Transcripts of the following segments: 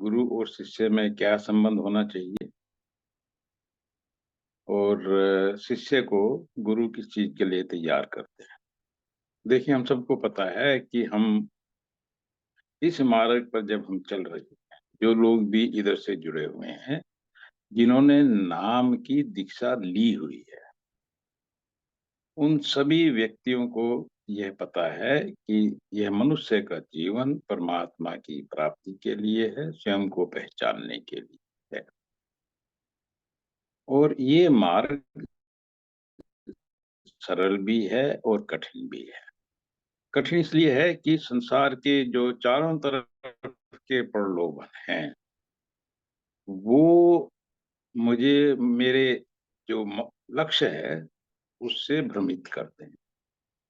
गुरु और शिष्य में क्या संबंध होना चाहिए और शिष्य को गुरु किस चीज के लिए तैयार करते हैं। देखिए, हम सबको पता है कि हम इस मार्ग पर जब हम चल रहे हैं, जो लोग भी इधर से जुड़े हुए हैं, जिन्होंने नाम की दीक्षा ली हुई है, उन सभी व्यक्तियों को यह पता है कि यह मनुष्य का जीवन परमात्मा की प्राप्ति के लिए है, स्वयं को पहचानने के लिए है। और ये मार्ग सरल भी है और कठिन भी है। कठिन इसलिए है कि संसार के जो चारों तरफ के प्रलोभन हैं, वो मुझे मेरे जो लक्ष्य है उससे भ्रमित करते हैं।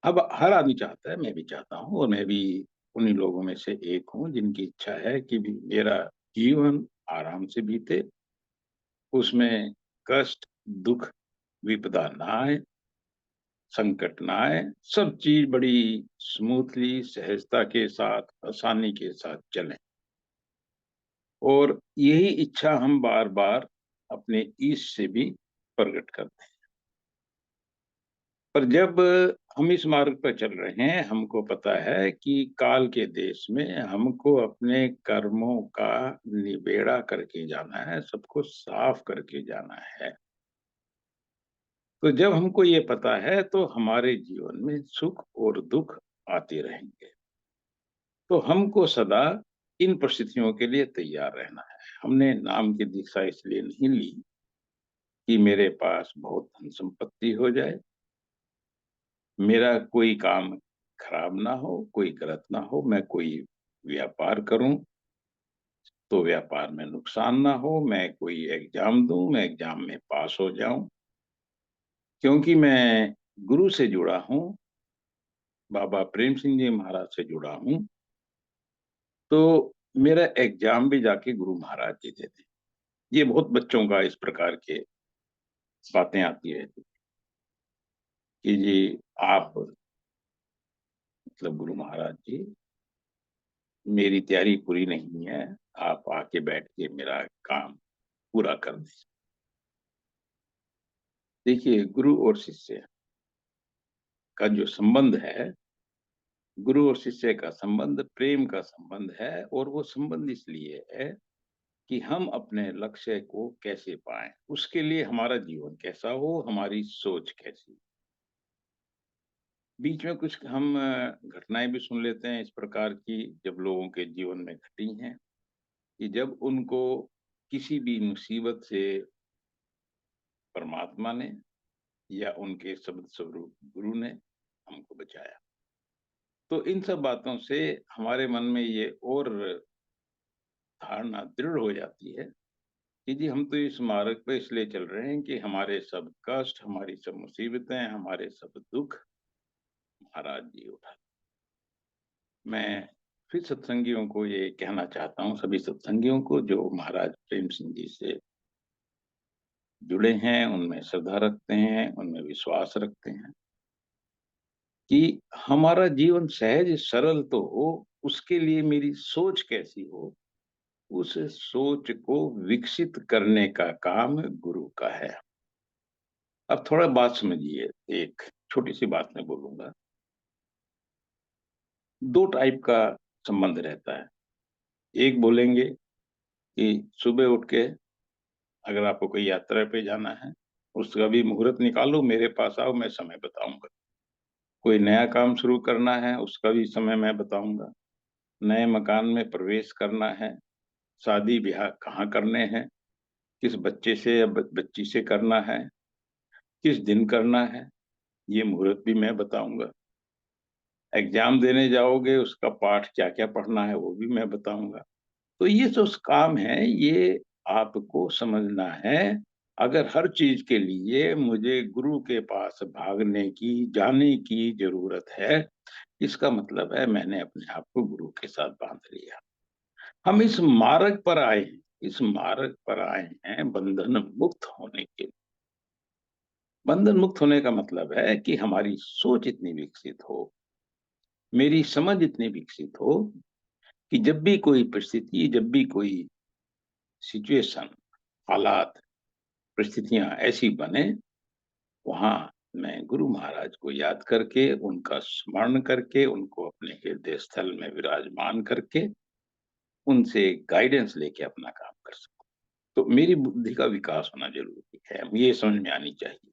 अब हर आदमी चाहता है, मैं भी चाहता हूँ, और मैं भी उन्हीं लोगों में से एक हूँ जिनकी इच्छा है कि भी मेरा जीवन आराम से बीते, उसमें कष्ट, दुख, विपदा ना आए, संकट ना आए, सब चीज बड़ी स्मूथली, सहजता के साथ, आसानी के साथ चले। और यही इच्छा हम बार बार अपने ईश से भी प्रकट करते हैं। पर जब हम इस मार्ग पर चल रहे हैं, हमको पता है कि काल के देश में हमको अपने कर्मों का निबेड़ा करके जाना है, सबको साफ करके जाना है। तो जब हमको ये पता है तो हमारे जीवन में सुख और दुख आते रहेंगे। तो हमको सदा इन परिस्थितियों के लिए तैयार रहना है। हमने नाम की दीक्षा इसलिए नहीं ली कि मेरे पास बहुत धन संपत्ति हो जाए, मेरा कोई काम खराब ना हो, कोई गलत ना हो, मैं कोई व्यापार करूं तो व्यापार में नुकसान ना हो, मैं कोई एग्जाम दूं, मैं एग्जाम में पास हो जाऊं। क्योंकि मैं गुरु से जुड़ा हूं, बाबा प्रेम सिंह जी महाराज से जुड़ा हूं, तो मेरा एग्जाम भी जाके गुरु महाराज जी देते। ये बहुत बच्चों का इस प्रकार के बातें आती रहती कि जी आप, मतलब गुरु महाराज जी, मेरी तैयारी पूरी नहीं है, आप आके बैठ के मेरा काम पूरा कर दीजिए। देखिए, गुरु और शिष्य का जो संबंध है, गुरु और शिष्य का संबंध प्रेम का संबंध है। और वो संबंध इसलिए है कि हम अपने लक्ष्य को कैसे पाएं, उसके लिए हमारा जीवन कैसा हो, हमारी सोच कैसी। बीच में कुछ हम घटनाएं भी सुन लेते हैं इस प्रकार की, जब लोगों के जीवन में घटी हैं, कि जब उनको किसी भी मुसीबत से परमात्मा ने या उनके शब्द स्वरूप गुरु ने हमको बचाया। तो इन सब बातों से हमारे मन में ये और धारणा दृढ़ हो जाती है कि जी हम तो इस मार्ग पे इसलिए चल रहे हैं कि हमारे सब कष्ट, हमारी सब मुसीबतें, हमारे सब दुख महाराज जी उठा। मैं फिर सत्संगियों को ये कहना चाहता हूँ, सभी सत्संगियों को जो महाराज प्रेम सिंह जी से जुड़े हैं, उनमें श्रद्धा रखते हैं, उनमें विश्वास रखते हैं, कि हमारा जीवन सहज सरल तो हो, उसके लिए मेरी सोच कैसी हो, उस सोच को विकसित करने का काम गुरु का है। अब थोड़ा बात समझिए, एक छोटी सी बात मैं बोलूंगा। दो टाइप का संबंध रहता है। एक बोलेंगे कि सुबह उठ के अगर आपको कोई यात्रा पे जाना है, उसका भी मुहूर्त निकालो, मेरे पास आओ, मैं समय बताऊंगा। कोई नया काम शुरू करना है, उसका भी समय मैं बताऊंगा। नए मकान में प्रवेश करना है, शादी ब्याह कहाँ करने हैं, किस बच्चे से या बच्ची से करना है, किस दिन करना है, ये मुहूर्त भी मैं बताऊंगा। एग्जाम देने जाओगे, उसका पाठ क्या क्या पढ़ना है वो भी मैं बताऊंगा। तो ये जो काम है, ये आपको समझना है। अगर हर चीज के लिए मुझे गुरु के पास भागने की, जाने की जरूरत है, इसका मतलब है मैंने अपने आप को गुरु के साथ बांध लिया। हम इस मार्ग पर आए हैं, इस मार्ग पर आए हैं बंधन मुक्त होने के लिए। बंधन मुक्त होने का मतलब है कि हमारी सोच इतनी विकसित हो, मेरी समझ इतनी विकसित हो, कि जब भी कोई परिस्थिति, जब भी कोई सिचुएशन, हालात, परिस्थितियां ऐसी बने, वहां मैं गुरु महाराज को याद करके, उनका स्मरण करके, उनको अपने हृदय स्थल में विराजमान करके, उनसे गाइडेंस लेके अपना काम कर सकूं। तो मेरी बुद्धि का विकास होना जरूरी है, ये समझ में आनी चाहिए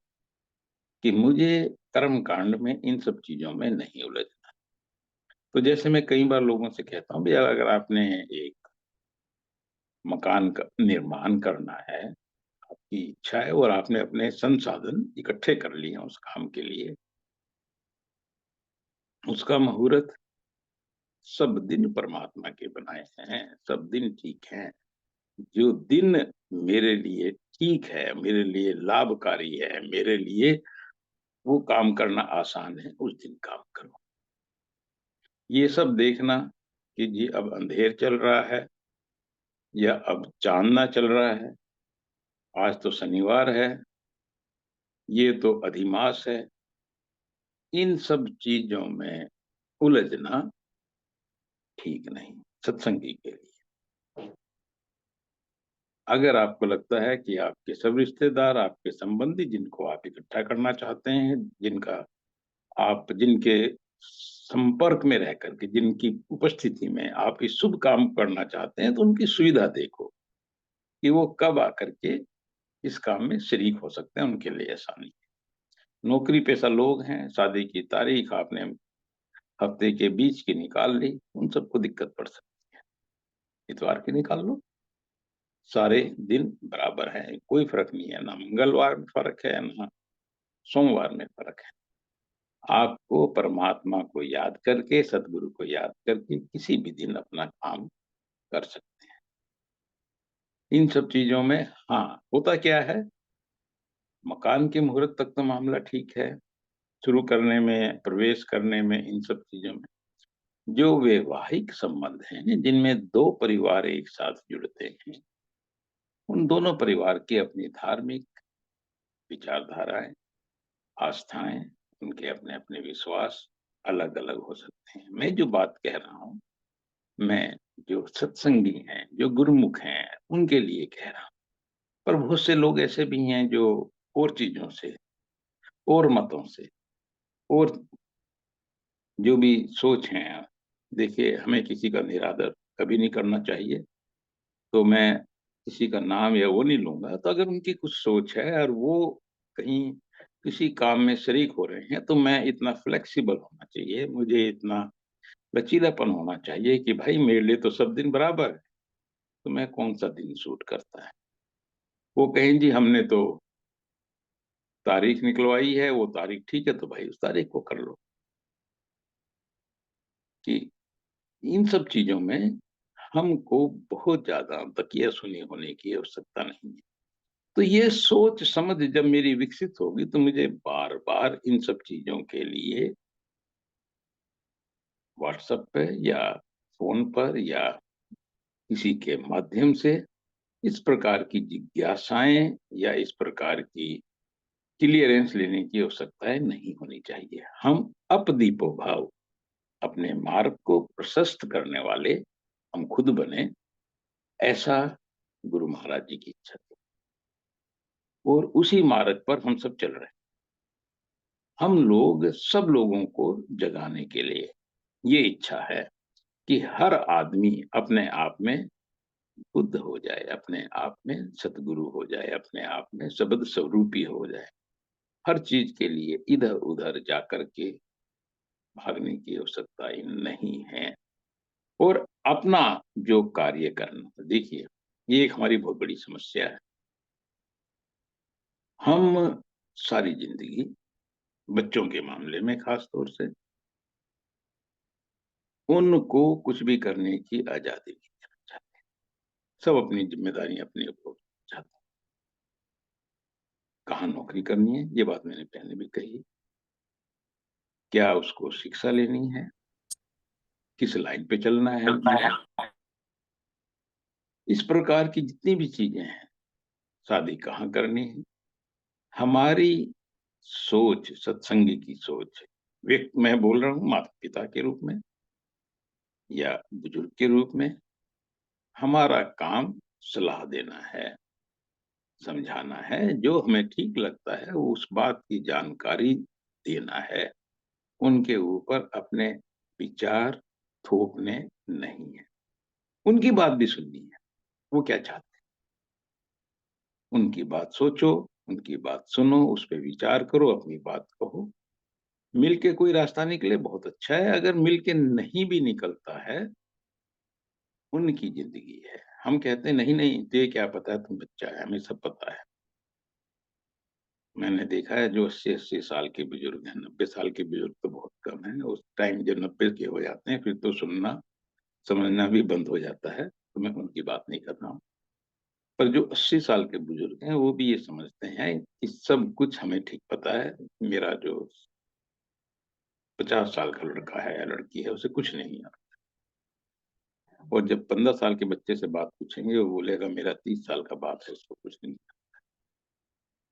कि मुझे कर्म कांड में इन सब चीजों में नहीं उलझना। तो जैसे मैं कई बार लोगों से कहता हूँ, भैया अगर आपने एक मकान का निर्माण करना है, आपकी इच्छा है और आपने अपने संसाधन इकट्ठे कर लिए हैं उस काम के लिए, उसका मुहूर्त सब दिन परमात्मा के बनाए हैं, सब दिन ठीक है। जो दिन मेरे लिए ठीक है, मेरे लिए लाभकारी है, मेरे लिए वो काम करना आसान है, उस दिन काम करो। ये सब देखना कि जी अब अंधेर चल रहा है या अब चांदना चल रहा है, आज तो शनिवार है, ये तो अधिमास है, इन सब चीजों में उलझना ठीक नहीं सत्संगी के लिए। अगर आपको लगता है कि आपके सब रिश्तेदार, आपके संबंधी जिनको आप इकट्ठा करना चाहते हैं, जिनके संपर्क में रह करके, जिनकी उपस्थिति में आप इस शुभ काम करना चाहते हैं, तो उनकी सुविधा देखो कि वो कब आकर के इस काम में शरीक हो सकते हैं, उनके लिए आसानी। नौकरी पेशा लोग हैं, शादी की तारीख आपने हफ्ते के बीच की निकाल ली, उन सबको दिक्कत पड़ सकती है, इतवार की निकाल लो। सारे दिन बराबर हैं, कोई फर्क नहीं है, ना मंगलवार में फर्क है, ना सोमवार में फर्क है। आपको परमात्मा को याद करके, सदगुरु को याद करके किसी भी दिन अपना काम कर सकते हैं। इन सब चीजों में हाँ, होता क्या है, मकान के मुहूर्त तक तो मामला ठीक है, शुरू करने में, प्रवेश करने में, इन सब चीजों में जो वैवाहिक संबंध हैं, जिनमें दो परिवार एक साथ जुड़ते हैं, उन दोनों परिवार की अपनी धार्मिक विचारधाराएं, आस्थाएं, उनके अपने अपने विश्वास अलग अलग हो सकते हैं। मैं जो बात कह रहा हूं, मैं जो सत्संगी हैं, जो गुरुमुख हैं, उनके लिए कह रहा हूं। पर बहुत से लोग ऐसे भी हैं जो और चीजों से, और मतों से, और जो भी सोच है, देखिए हमें किसी का निरादर कभी नहीं करना चाहिए, तो मैं किसी का नाम या वो नहीं लूंगा। तो अगर उनकी कुछ सोच है और वो कहीं किसी काम में शरीक हो रहे हैं, तो मैं इतना फ्लेक्सिबल होना चाहिए, मुझे इतना लचीलापन होना चाहिए कि भाई मेरे लिए तो सब दिन बराबर है, तो मैं कौन सा दिन सूट करता है। वो कहें जी हमने तो तारीख निकलवाई है, वो तारीख ठीक है, तो भाई उस तारीख को कर लो। कि इन सब चीजों में हमको बहुत ज्यादा तकिया सुनी होने की आवश्यकता नहीं है। तो ये सोच समझ जब मेरी विकसित होगी, तो मुझे बार बार इन सब चीजों के लिए व्हाट्सएप पे या फोन पर या किसी के माध्यम से इस प्रकार की जिज्ञासाएं या इस प्रकार की क्लियरेंस लेने की आवश्यकताएं नहीं होनी चाहिए। हम अपदीपो भाव, अपने मार्ग को प्रशस्त करने वाले हम खुद बने, ऐसा गुरु महाराज जी की इच्छा थी, और उसी मार्ग पर हम सब चल रहे हैं। हम लोग सब लोगों को जगाने के लिए ये इच्छा है कि हर आदमी अपने आप में बुद्ध हो जाए, अपने आप में सतगुरु हो जाए, अपने आप में शब्द स्वरूपी हो जाए। हर चीज के लिए इधर उधर जाकर के भागने की आवश्यकता नहीं है, और अपना जो कार्य करना। देखिए, ये एक हमारी बहुत बड़ी समस्या है। हम सारी जिंदगी, बच्चों के मामले में खास तौर से, उनको कुछ भी करने की आजादी नहीं देना चाहते। सब अपनी जिम्मेदारी अपने ऊपर चाहते हैं। कहाँ नौकरी करनी है, ये बात मैंने पहले भी कही, क्या उसको शिक्षा लेनी है, किस लाइन पे चलना है, इस प्रकार की जितनी भी चीजें हैं, शादी कहाँ करनी है। हमारी सोच, सत्संगी की सोच, व्यक्ति मैं बोल रहा हूँ माता पिता के रूप में या बुजुर्ग के रूप में, हमारा काम सलाह देना है, समझाना है, जो हमें ठीक लगता है उस बात की जानकारी देना है, उनके ऊपर अपने विचार थोपने नहीं है। उनकी बात भी सुननी है, वो क्या चाहते हैं, उनकी बात सोचो, उनकी बात सुनो, उस पे विचार करो, अपनी बात कहो। मिल के कोई रास्ता निकले बहुत अच्छा है, अगर मिल के नहीं भी निकलता है, उनकी ज़िंदगी है। हम कहते हैं नहीं, नहीं, तुझे क्या पता है, तू बच्चा है, हमें सब पता है। मैंने देखा है जो 80-80 साल के बुजुर्ग हैं, 90 साल के बुजुर्ग तो बहुत कम हैं। उस टाइम जब 90 के हो जाते हैं, फिर तो सुनना, समझना भी बंद हो जाता है, तो मैं उनकी बात नहीं कर रहा हूँ। पर जो 80 साल के बुजुर्ग हैं, वो भी ये समझते हैं कि सब कुछ हमें ठीक पता है। मेरा जो 50 साल का लड़का है या लड़की है, उसे कुछ नहीं आता। और जब 15 साल के बच्चे से बात पूछेंगे, वो बोलेगा मेरा 30 साल का बाप है, उसको कुछ नहीं आता।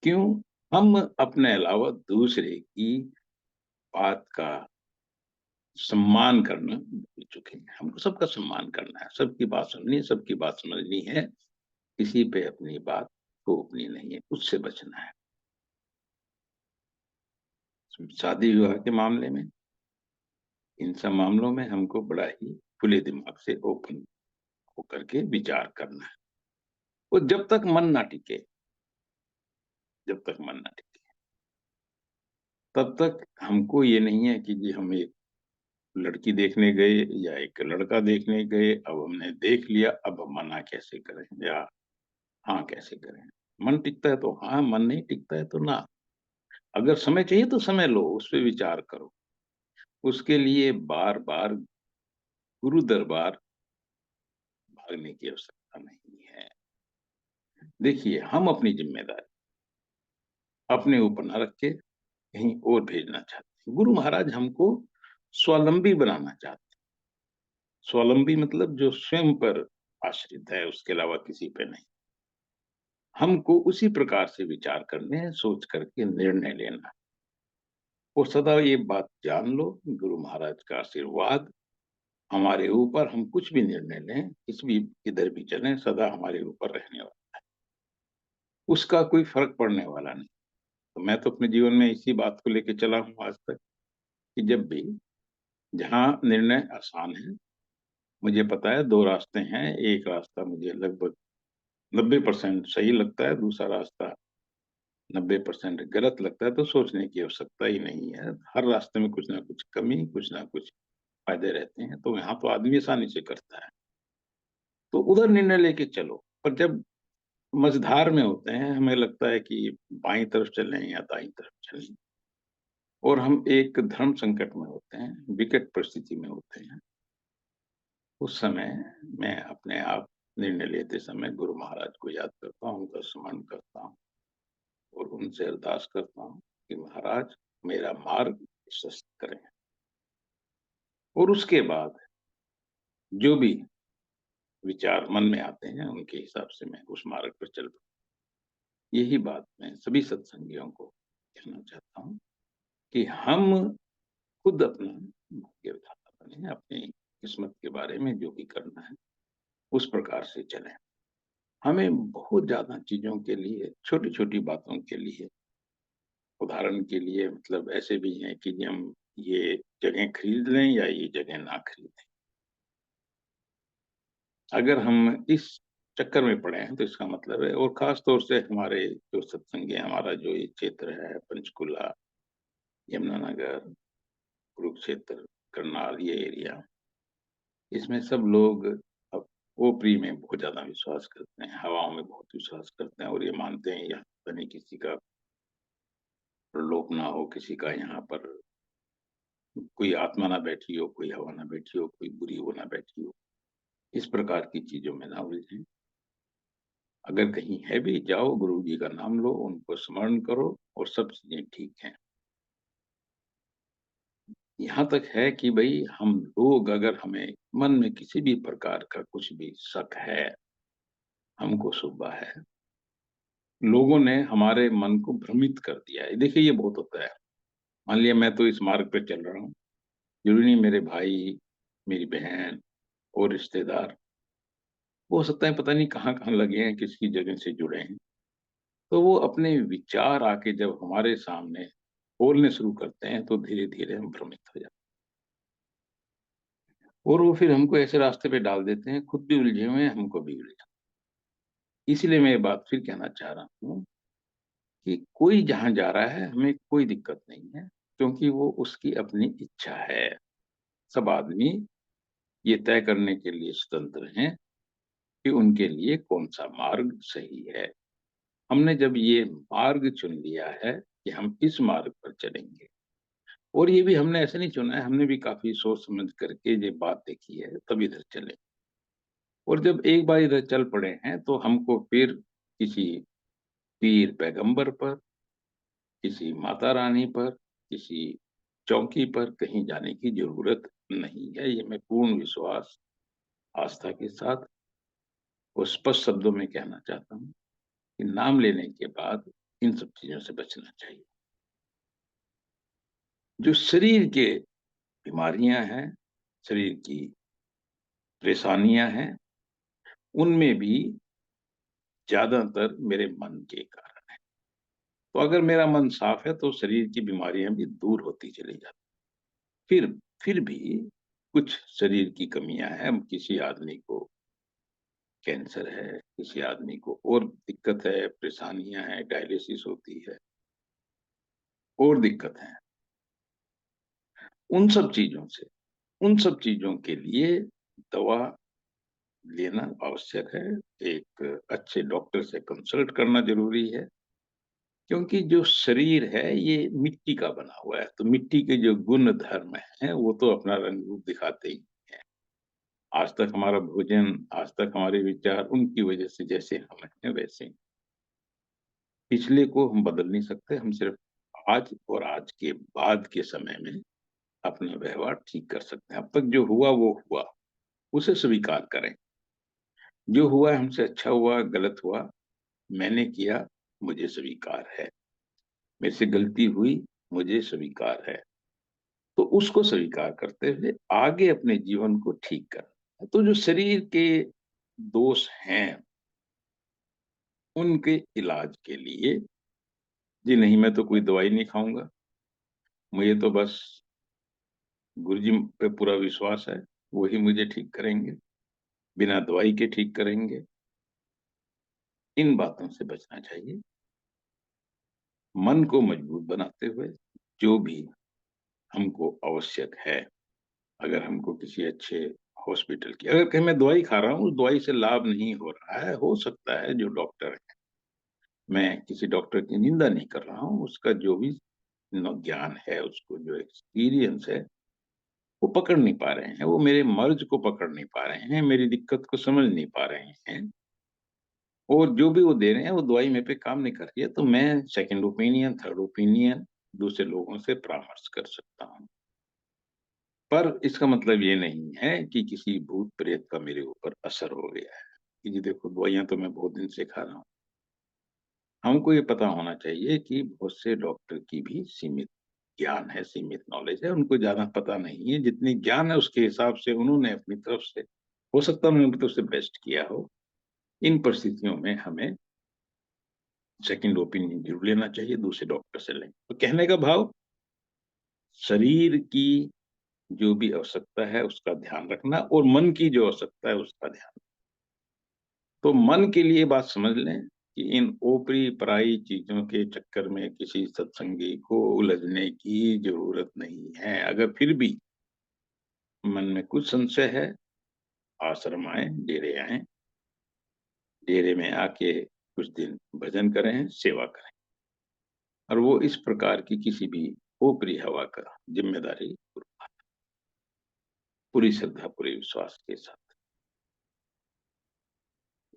क्यों? हम अपने अलावा दूसरे की बात का सम्मान करना भूल चुके हैं। हमको सबका सम्मान करना है, सबकी बात सुननी है, सबकी बात समझनी है, किसी पे अपनी बात थोपनी नहीं है, उससे बचना है। शादी विवाह के मामले में, इन सब मामलों में हमको बड़ा ही खुले दिमाग से ओपन होकर के विचार करना है। वो जब तक मन ना टिके, जब तक मन ना टिके, तब तक हमको ये नहीं है कि जी हम एक लड़की देखने गए या एक लड़का देखने गए, अब हमने देख लिया, अब हम मना कैसे करें या हाँ कैसे करें। मन टिकता है तो हाँ, मन नहीं टिकता है तो ना। अगर समय चाहिए तो समय लो, उस पे विचार करो। उसके लिए बार-बार गुरु दरबार भागने की आवश्यकता नहीं है। देखिए, हम अपनी ज़िम्मेदारी अपने ऊपर ना रख के कहीं और भेजना चाहते हैं। गुरु महाराज हमको स्वावलंबी बनाना चाहते हैं। स्वावलंबी मतलब जो स्वयं पर आश्रित है, उसके अलावा किसी पे नहीं। हमको उसी प्रकार से विचार करने हैं, सोच करके निर्णय लेना है। और सदा ये बात जान लो, गुरु महाराज का आशीर्वाद हमारे ऊपर, हम कुछ भी निर्णय लें, किस भी किधर भी चलें, सदा हमारे ऊपर रहने वाला। उसका कोई फ़र्क पड़ने वाला नहीं। तो मैं तो अपने जीवन में इसी बात को लेके चला हूँ आज तक कि जब भी जहाँ निर्णय आसान है, मुझे पता है 2 रास्ते हैं, एक रास्ता मुझे लगभग 90% सही लगता है, दूसरा रास्ता 90% गलत लगता है, तो सोचने की आवश्यकता ही नहीं है। हर रास्ते में कुछ ना कुछ कमी, कुछ ना कुछ फ़ायदे रहते हैं, तो यहाँ तो आदमी आसानी से करता है। तो उधर निर्णय लेके चलो। पर जब मझधार में होते हैं, हमें लगता है कि बाईं तरफ चलें या दाईं तरफ चलें और हम एक धर्म संकट में होते हैं, विकट परिस्थिति में होते हैं। उस समय मैं अपने आप निर्णय लेते समय गुरु महाराज को याद करता हूँ, उनका स्मरण करता हूँ और उनसे अरदास करता हूँ कि महाराज मेरा मार्ग प्रशस्त करें। और उसके बाद जो भी विचार मन में आते हैं, उनके हिसाब से मैं उस मार्ग पर चल पड़ता हूँ। यही बात मैं सभी सत्संगियों को कहना चाहता हूँ कि हम खुद अपना भाग्य विधाता बने, अपनी किस्मत के बारे में जो भी करना है, उस प्रकार से चलें। हमें बहुत ज़्यादा चीज़ों के लिए, छोटी-छोटी बातों के लिए, उदाहरण के लिए मतलब ऐसे भी हैं कि हम ये जगह खरीद लें या ये जगह ना खरीदें। अगर हम इस चक्कर में पड़े हैं, तो इसका मतलब है और ख़ास तौर से हमारे जो सत्संग है, हमारा जो ये क्षेत्र है, पंचकुला, यमुनानगर, कुरुक्षेत्र, करनाल, ये एरिया, इसमें सब लोग अब ओपरी में बहुत ज़्यादा विश्वास करते हैं, हवाओं में बहुत विश्वास करते हैं और ये मानते हैं यहाँ पता नहीं किसी का प्रलोभ ना हो, किसी का यहाँ पर कोई आत्मा ना बैठी हो, कोई हवा ना बैठी हो, कोई बुरी वो ना बैठी हो। इस प्रकार की चीज़ों में ना उलझें। अगर कहीं है भी, जाओ गुरु जी का नाम लो, उनको स्मरण करो और सब चीज़ें ठीक हैं। यहाँ तक है कि भई हम लोग अगर हमें मन में किसी भी प्रकार का कुछ भी शक है, हमको सुबह है, लोगों ने हमारे मन को भ्रमित कर दिया है। देखिए ये बहुत होता है। मान लिया मैं तो इस मार्ग पे चल रहा हूँ, ज़रूरी नहीं मेरे भाई, मेरी बहन और रिश्तेदार वो हो सकता है पता नहीं कहाँ-कहाँ लगे हैं, किसकी जगह से जुड़े हैं। तो वो अपने विचार आके जब हमारे सामने बोलने शुरू करते हैं, तो धीरे-धीरे हम भ्रमित हो जाते हैं और वो फिर हमको ऐसे रास्ते पे डाल देते हैं, खुद भी उलझे हुए हैं, हमको भी उलझा। इसीलिए मैं ये बात फिर कहना चाह रहा हूँ कि कोई जहाँ जा रहा है, हमें कोई दिक्कत नहीं है, क्योंकि वो उसकी अपनी इच्छा है। सब आदमी ये तय करने के लिए स्वतंत्र हैं कि उनके लिए कौन-सा मार्ग सही है। हमने जब ये मार्ग चुन लिया है कि हम इस मार्ग पर चलेंगे, और ये भी हमने ऐसे नहीं चुना है, हमने भी काफ़ी सोच समझ करके ये बात देखी है, तब इधर चले। और जब एक बार इधर चल पड़े हैं, तो हमको फिर किसी पीर पैगंबर पर, किसी माता रानी पर, किसी चौकी पर कहीं जाने की ज़रूरत नहीं है। ये मैं पूर्ण विश्वास, आस्था के साथ और स्पष्ट शब्दों में कहना चाहता हूँ कि नाम लेने के बाद इन सब चीज़ों से बचना चाहिए। जो शरीर के बीमारियाँ हैं, शरीर की परेशानियाँ हैं, उनमें भी ज़्यादातर मेरे मन के कारण है। तो अगर मेरा मन साफ है, तो शरीर की बीमारियाँ भी दूर होती चली जाती। फिर भी कुछ शरीर की कमियाँ हैं, किसी आदमी को कैंसर है, किसी आदमी को और दिक्कत है, परेशानियाँ हैं, डायलिसिस होती है और दिक्कत है। उन सब चीज़ों से उन सब चीज़ों के लिए दवा लेना आवश्यक है। एक अच्छे डॉक्टर से कंसल्ट करना ज़रूरी है, क्योंकि जो शरीर है ये मिट्टी का बना हुआ है, तो मिट्टी के जो गुण धर्म हैं, वो तो अपना रंग रूप दिखाते ही हैं। आज तक हमारा भोजन, आज तक हमारे विचार उनकी वजह से जैसे हम हैं वैसे ही। पिछले को हम बदल नहीं सकते, हम सिर्फ आज और आज के बाद के समय में अपना व्यवहार ठीक कर सकते हैं। अब तक जो हुआ वो हुआ, उसे स्वीकार करें। जो हुआ हमसे अच्छा हुआ, गलत हुआ, मैंने किया, मुझे स्वीकार है। मेरे से गलती हुई, मुझे स्वीकार है। तो उसको स्वीकार करते हुए आगे अपने जीवन को ठीक करना। तो जो शरीर के दोष हैं, उनके इलाज के लिए जी नहीं, मैं तो कोई दवाई नहीं खाऊँगा, मुझे तो बस गुरुजी पे पूरा विश्वास है, वही मुझे ठीक करेंगे, बिना दवाई के ठीक करेंगे। इन बातों से बचना चाहिए। मन को मजबूत बनाते हुए जो भी हमको आवश्यक है, अगर हमको किसी अच्छे हॉस्पिटल की, अगर कहीं मैं दवाई खा रहा हूँ, उस दवाई से लाभ नहीं हो रहा है, हो सकता है जो डॉक्टर है, मैं किसी डॉक्टर की निंदा नहीं कर रहा हूँ, उसका जो भी ज्ञान है, उसको जो एक्सपीरियंस है, वो पकड़ नहीं पा रहे हैं, वो मेरे मर्ज को पकड़ नहीं पा रहे हैं, मेरी दिक्कत को समझ नहीं पा रहे हैं, और जो भी वो दे रहे हैं, वो दवाई मेरे पे काम नहीं कर रही है, तो मैं सेकंड ओपिनियन, थर्ड ओपिनियन दूसरे लोगों से परामर्श कर सकता हूँ। पर इसका मतलब ये नहीं है कि किसी भूत-प्रेत का मेरे ऊपर असर हो गया है, कि जी देखो दवाइयाँ तो मैं बहुत दिन से खा रहा हूँ। हमको ये पता होना चाहिए कि बहुत से डॉक्टर की भी सीमित ज्ञान है, सीमित नॉलेज है, उनको ज़्यादा पता नहीं है, जितनी ज्ञान है उसके हिसाब से उन्होंने अपनी तरफ से, हो सकता है उन्होंने अपनी तरफ से बेस्ट किया हो। इन परिस्थितियों में हमें सेकंड ओपिनियन ज़रूर लेना चाहिए, दूसरे डॉक्टर से लें। तो कहने का भाव, शरीर की जो भी आवश्यकता है उसका ध्यान रखना और मन की जो आवश्यकता है उसका ध्यान। तो मन के लिए बात समझ लें कि इन ऊपरी-पराई चीज़ों के चक्कर में किसी सत्संगी को उलझने की ज़रूरत नहीं है। अगर फिर भी मन में कुछ संशय है, आश्रम आएँ, डेरे आएँ, डेरे में आके कुछ दिन भजन करें, सेवा करें, और वो इस प्रकार की किसी भी ऊपरी हवा का ज़िम्मेदारी पूरी श्रद्धा, पूरे विश्वास के साथ।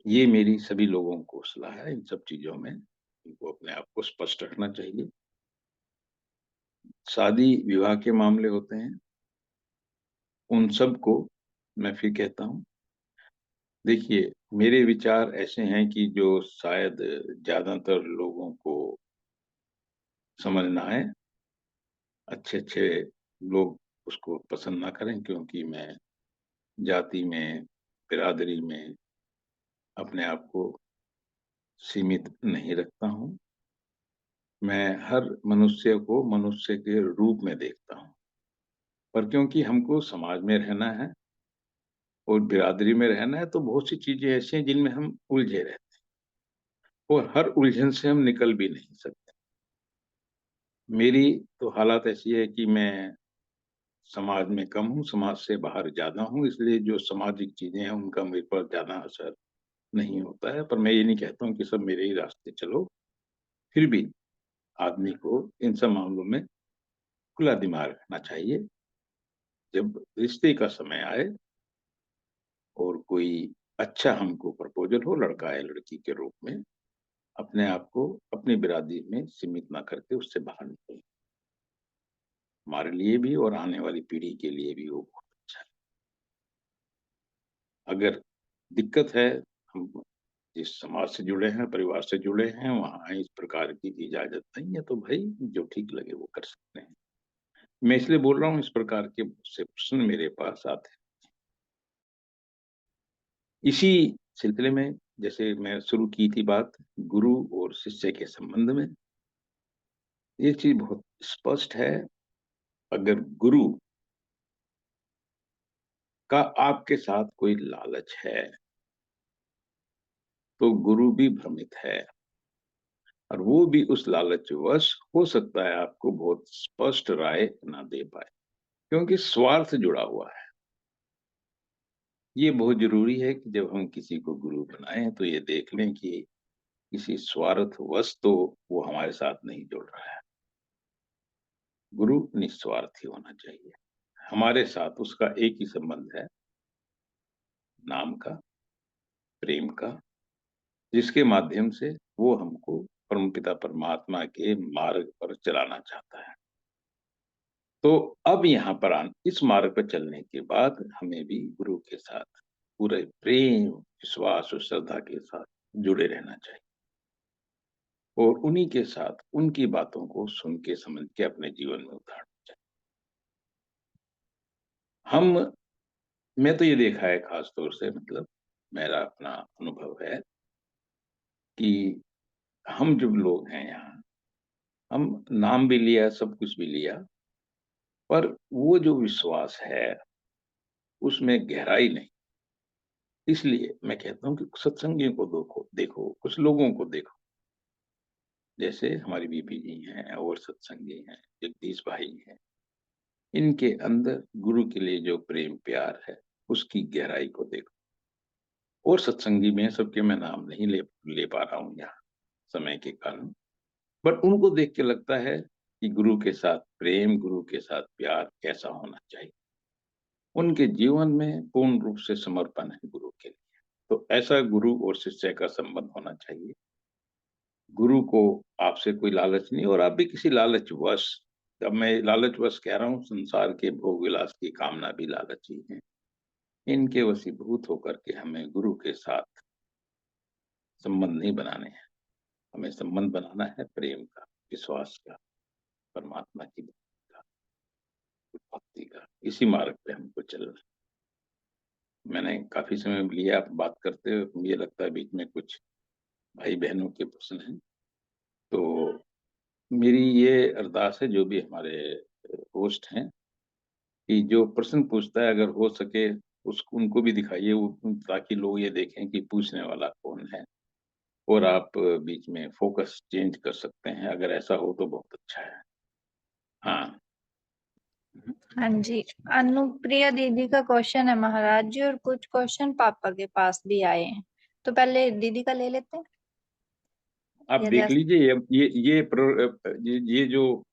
ये मेरी सभी लोगों को सलाह है इन सब चीज़ों में, उनको अपने आप को स्पष्ट रखना चाहिए। शादी-विवाह के मामले होते हैं, उन सब को मैं फिर कहता हूँ, देखिए मेरे विचार ऐसे हैं कि जो शायद ज़्यादातर लोगों को समझ ना आए, अच्छे-अच्छे लोग उसको पसंद ना करें, क्योंकि मैं जाति में, बिरादरी में अपने आप को सीमित नहीं रखता हूँ। मैं हर मनुष्य को मनुष्य के रूप में देखता हूँ। पर क्योंकि हमको समाज में रहना है और बिरादरी में रहना है, तो बहुत सी चीज़ें ऐसी हैं जिनमें हम उलझे रहते हैं और हर उलझन से हम निकल भी नहीं सकते। मेरी तो हालत ऐसी है कि मैं समाज में कम हूँ, समाज से बाहर ज़्यादा हूँ, इसलिए जो सामाजिक चीज़ें हैं, उनका मेरे पर ज़्यादा असर नहीं होता है। पर मैं ये नहीं कहता हूँ कि सब मेरे ही रास्ते चलो, फिर भी आदमी को इन सब मामलों में खुला दिमाग रखना चाहिए। जब रिश्ते का समय आए और कोई अच्छा हमको प्रपोज़ल हो, लड़का या लड़की के रूप में, अपने आप को अपनी बिरादरी में सीमित ना करके उससे बाहर निकलें। हमारे लिए भी और आने वाली पीढ़ी के लिए भी वो बहुत अच्छा है। अगर दिक्कत है, हम जिस समाज से जुड़े हैं, परिवार से जुड़े हैं, वहाँ इस प्रकार की इजाज़त नहीं है, तो भई जो ठीक लगे वो कर सकते हैं। मैं इसलिए बोल रहा हूँ, इस प्रकार के बहुत से प्रश्न मेरे पास आते हैं। इसी सिलसिले में जैसे मैं शुरू की थी बात गुरु और शिष्य के संबंध में, ये चीज़ बहुत स्पष्ट है, अगर गुरु का आपके साथ कोई लालच है, तो गुरु भी भ्रमित है और वो भी उस लालचवश हो सकता है आपको बहुत स्पष्ट राय ना दे पाए, क्योंकि स्वार्थ जुड़ा हुआ है। ये बहुत ज़रूरी है कि जब हम किसी को गुरु बनाएँ, तो ये देख लें कि किसी स्वार्थवश तो वो हमारे साथ नहीं जुड़ रहा है। गुरु निस्वार्थी होना चाहिए। हमारे साथ उसका एक ही संबंध है, नाम का, प्रेम का, जिसके माध्यम से वो हमको परमपिता परमात्मा के मार्ग पर चलाना चाहता है। तो अब यहाँ पर इस मार्ग पर चलने के बाद हमें भी गुरु के साथ पूरे प्रेम, विश्वास और श्रद्धा के साथ जुड़े रहना चाहिए और उन्हीं के साथ उनकी बातों को सुन के, समझ के अपने जीवन में उतारना चाहिए। हम मैं तो ये देखा है खास तौर से, मतलब मेरा अपना अनुभव है कि हम जो लोग हैं यहाँ, हम नाम भी लिया, सब कुछ भी लिया, पर वो जो विश्वास है, उसमें गहराई नहीं। इसलिए मैं कहता हूँ कि सत्संगियों को देखो, कुछ लोगों को देखो, जैसे हमारी बीबी जी हैं और सत्संगी हैं, जगदीश भाई हैं। इनके अंदर गुरु के लिए जो प्रेम प्यार है, उसकी गहराई को देखो। और सत्संगी में सबके मैं नाम नहीं ले पा रहा हूँ यहाँ, समय के कारण। बट उनको देख के लगता है कि गुरु के साथ प्रेम, गुरु के साथ प्यार कैसा होना चाहिए। उनके जीवन में पूर्ण रूप से समर्पण है गुरु के लिए। तो ऐसा गुरु और शिष्य का संबंध होना चाहिए। गुरु को आपसे कोई लालच नहीं और आप भी किसी लालचवश, जब मैं लालचवश कह रहा हूँ, संसार के भोग विलास की कामना भी लालच ही है। इनके वशीभूत होकर के हमें गुरु के साथ संबंध नहीं बनाने हैं। हमें संबंध बनाना है प्रेम का, विश्वास का, परमात्मा की भक्ति का, भक्ति का। इसी मार्ग पे हमको चलना है। मैंने काफ़ी समय लिया बात करते हुए, मुझे लगता है बीच में कुछ भाई-बहनों के प्रश्न हैं। तो मेरी ये अरदास है, जो भी हमारे होस्ट हैं, कि जो प्रश्न पूछता है अगर हो सके उसको उनको भी दिखाइए, वो ताकि लोग ये देखें कि पूछने वाला कौन है और आप बीच में फ़ोकस चेंज कर सकते हैं। अगर ऐसा हो तो बहुत अच्छा है। हाँ। हाँ जी, अनुप्रिया दीदी का क्वेश्चन है महाराज जी, और कुछ क्वेश्चन पापा के पास भी आए हैं। तो पहले दीदी का ले लेते हैं। आप या देख जैसे लीजिए, ये जो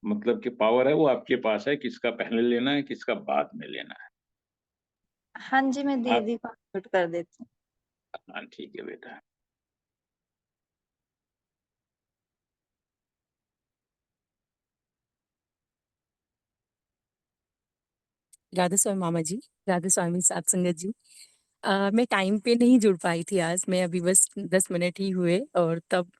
मतलब कि पावर है वो आपके पास है, किसका पहले लेना है, किसका बाद में लेना है। हाँ जी, मैं आप दीदी को म्यूट कर देती हूँ। हाँ, ठीक है बेटा। राधा स्वामी मामा जी, राधा स्वामी सात संगत जी। मैं टाइम पे नहीं जुड़ पाई थी आज, मैं अभी बस 10 मिनट ही हुए और तब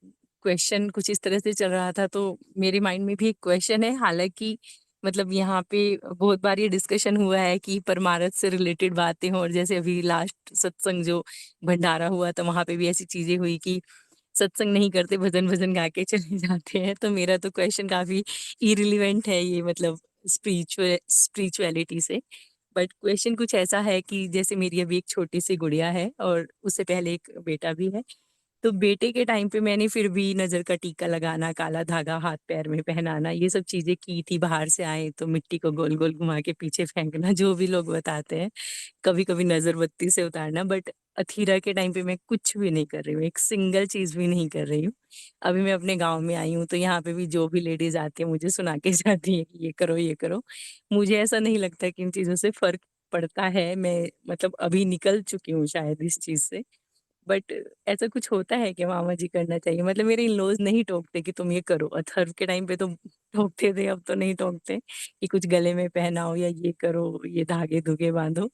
क्वेश्चन कुछ इस तरह से चल रहा था, तो मेरे माइंड में भी एक क्वेश्चन है। हालांकि मतलब यहाँ पे बहुत बार ये डिस्कशन हुआ है कि परमारथ से रिलेटेड बातें हों, और जैसे अभी लास्ट सत्संग जो भंडारा हुआ था वहां पे भी ऐसी चीजें हुई कि सत्संग नहीं करते, भजन भजन गा के चले जाते हैं। तो मेरा तो क्वेश्चन काफी इरिलीवेंट है ये, मतलब स्पिरिचुअलिटी से। बट क्वेश्चन कुछ ऐसा है कि जैसे मेरी अभी एक छोटी सी गुड़िया है और उससे पहले एक बेटा भी है। तो बेटे के टाइम पे मैंने फिर भी नजर का टीका लगाना, काला धागा हाथ पैर में पहनाना, ये सब चीजें की थी। बाहर से आए तो मिट्टी को गोल गोल घुमा के पीछे फेंकना, जो भी लोग बताते हैं। कभी कभी नजर बत्ती से उतारना। बट अथीरा के टाइम पे मैं कुछ भी नहीं कर रही हूँ, एक सिंगल चीज भी नहीं कर रही हूँ। अभी मैं अपने गांव में आई हूँ तो यहाँ पे भी जो भी लेडीज आती है मुझे सुना के जाती है कि ये करो ये करो। मुझे ऐसा नहीं लगता कि इन चीजों से फर्क पड़ता है। मैं मतलब अभी निकल चुकी हूँ शायद इस चीज से। बट ऐसा कुछ होता है कि मामा जी करना चाहिए? मतलब मेरे इन लॉज नहीं टोकते कि तुम ये करो। अथर्व के टाइम पे तो टोकते थे, अब तो नहीं टोकते कि कुछ गले में पहनाओ या ये करो, ये धागे धुगे बांधो।